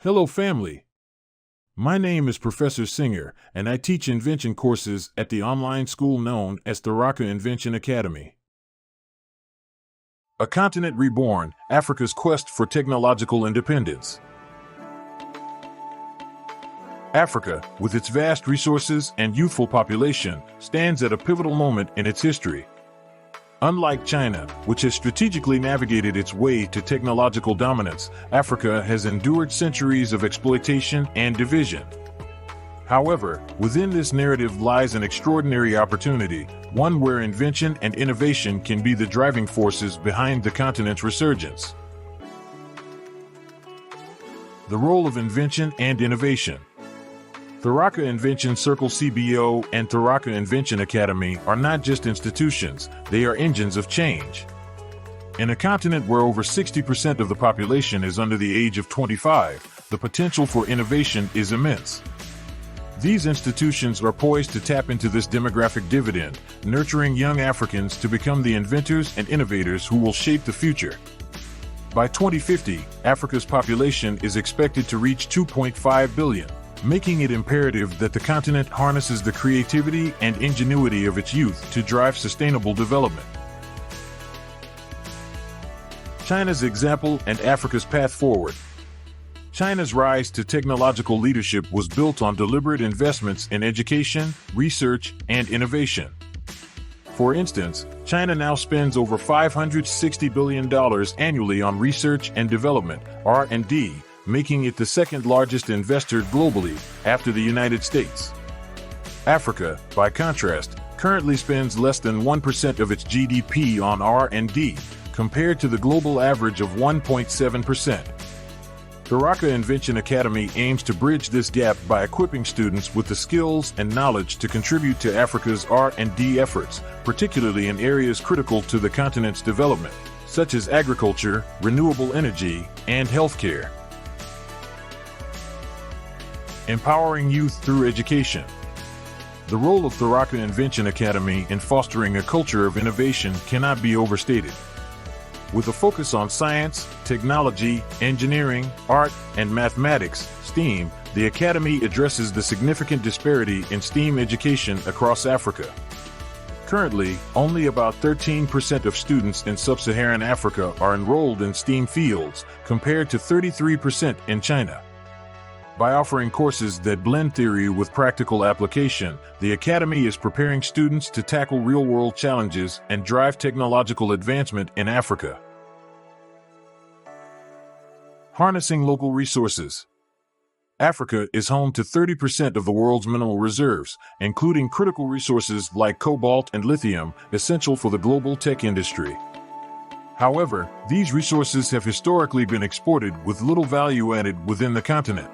Hello, family. My name is Professor Singer, and I teach invention courses at the online school known as Tharaka Invention Academy. A continent reborn, Africa's quest for technological independence. Africa, with its vast resources and youthful population, stands at a pivotal moment in its history. Unlike China, which has strategically navigated its way to technological dominance, Africa has endured centuries of exploitation and division. However, within this narrative lies an extraordinary opportunity, one where invention and innovation can be the driving forces behind the continent's resurgence. The role of invention and innovation. Tharaka Invention Circle CBO and Tharaka Invention Academy are not just institutions, they are engines of change. In a continent where over 60% of the population is under the age of 25, the potential for innovation is immense. These institutions are poised to tap into this demographic dividend, nurturing young Africans to become the inventors and innovators who will shape the future. By 2050, Africa's population is expected to reach 2.5 billion. Making it imperative that the continent harnesses the creativity and ingenuity of its youth to drive sustainable development. China's example and Africa's path forward. China's rise to technological leadership was built on deliberate investments in education, research, and innovation. For instance, China now spends over $560 billion annually on research and development, R&D, making it the second largest investor globally after the United States. Africa, by contrast, currently spends less than 1% of its GDP on R&D, compared to the global average of 1.7%. Tharaka Invention Academy aims to bridge this gap by equipping students with the skills and knowledge to contribute to Africa's R&D efforts, particularly in areas critical to the continent's development, such as agriculture, renewable energy, and healthcare. Empowering youth through education. The role of Tharaka Invention Academy in fostering a culture of innovation cannot be overstated. With a focus on science, technology, engineering, art, and mathematics, STEAM, the Academy addresses the significant disparity in STEAM education across Africa. Currently, only about 13% of students in sub-Saharan Africa are enrolled in STEAM fields, compared to 33% in China. By offering courses that blend theory with practical application, the Academy is preparing students to tackle real-world challenges and drive technological advancement in Africa. Harnessing local resources. Africa is home to 30% of the world's mineral reserves, including critical resources like cobalt and lithium, essential for the global tech industry. However, these resources have historically been exported with little value added within the continent.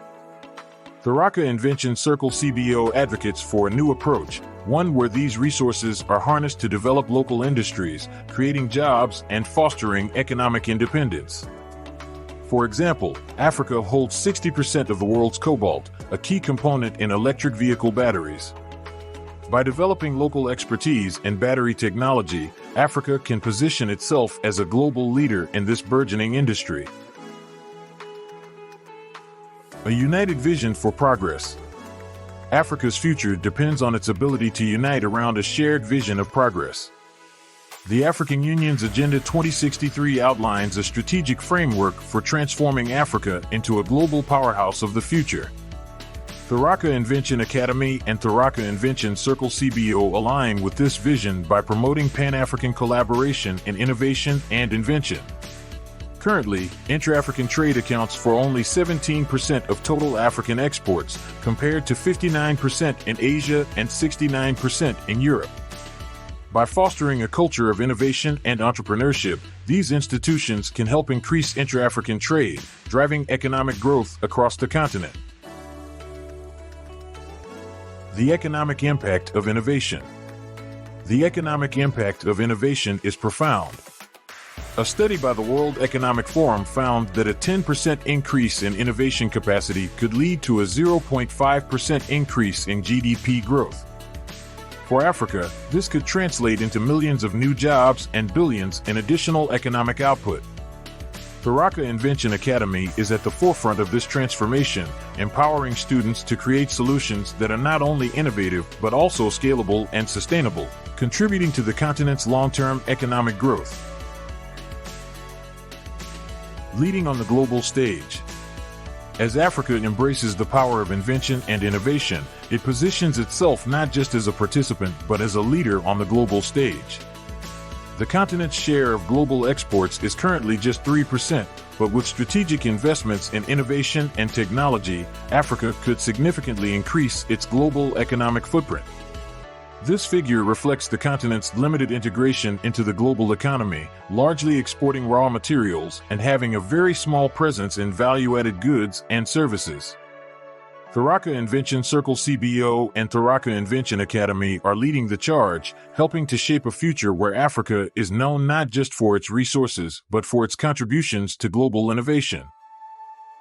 Tharaka Invention Circle CBO advocates for a new approach, one where these resources are harnessed to develop local industries, creating jobs and fostering economic independence. For example, Africa holds 60% of the world's cobalt, a key component in electric vehicle batteries. By developing local expertise in battery technology, Africa can position itself as a global leader in this burgeoning industry. A united vision for progress. Africa's future depends on its ability to unite around a shared vision of progress. The African Union's Agenda 2063 outlines a strategic framework for transforming Africa into a global powerhouse of the future. Tharaka Invention Academy and Tharaka Invention Circle CBO align with this vision by promoting Pan-African collaboration in innovation and invention. Currently, intra-African trade accounts for only 17% of total African exports, compared to 59% in Asia and 69% in Europe. By fostering a culture of innovation and entrepreneurship, these institutions can help increase intra-African trade, driving economic growth across the continent. The economic impact of innovation. The economic impact of innovation is profound. A study by the World Economic Forum found that a 10% increase in innovation capacity could lead to a 0.5% increase in GDP growth. For Africa, this could translate into millions of new jobs and billions in additional economic output. Tharaka Invention Academy is at the forefront of this transformation, empowering students to create solutions that are not only innovative but also scalable and sustainable, contributing to the continent's long-term economic growth. Leading on the global stage. As Africa embraces the power of invention and innovation, it positions itself not just as a participant but as a leader on the global stage. The continent's share of global exports is currently just 3%, but with strategic investments in innovation and technology, Africa could significantly increase its global economic footprint. This figure reflects the continent's limited integration into the global economy, largely exporting raw materials and having a very small presence in value-added goods and services. Tharaka Invention Circle CBO and Tharaka Invention Academy are leading the charge, helping to shape a future where Africa is known not just for its resources, but for its contributions to global innovation.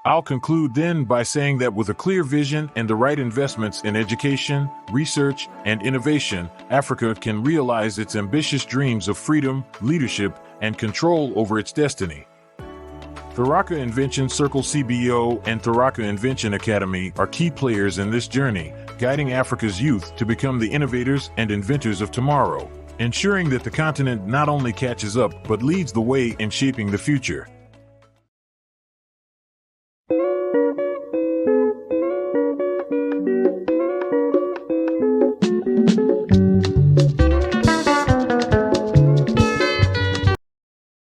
I'll conclude then by saying that with a clear vision and the right investments in education, research, and innovation, Africa can realize its ambitious dreams of freedom, leadership, and control over its destiny. Tharaka Invention Circle CBO and Tharaka Invention Academy are key players in this journey, guiding Africa's youth to become the innovators and inventors of tomorrow, ensuring that the continent not only catches up but leads the way in shaping the future.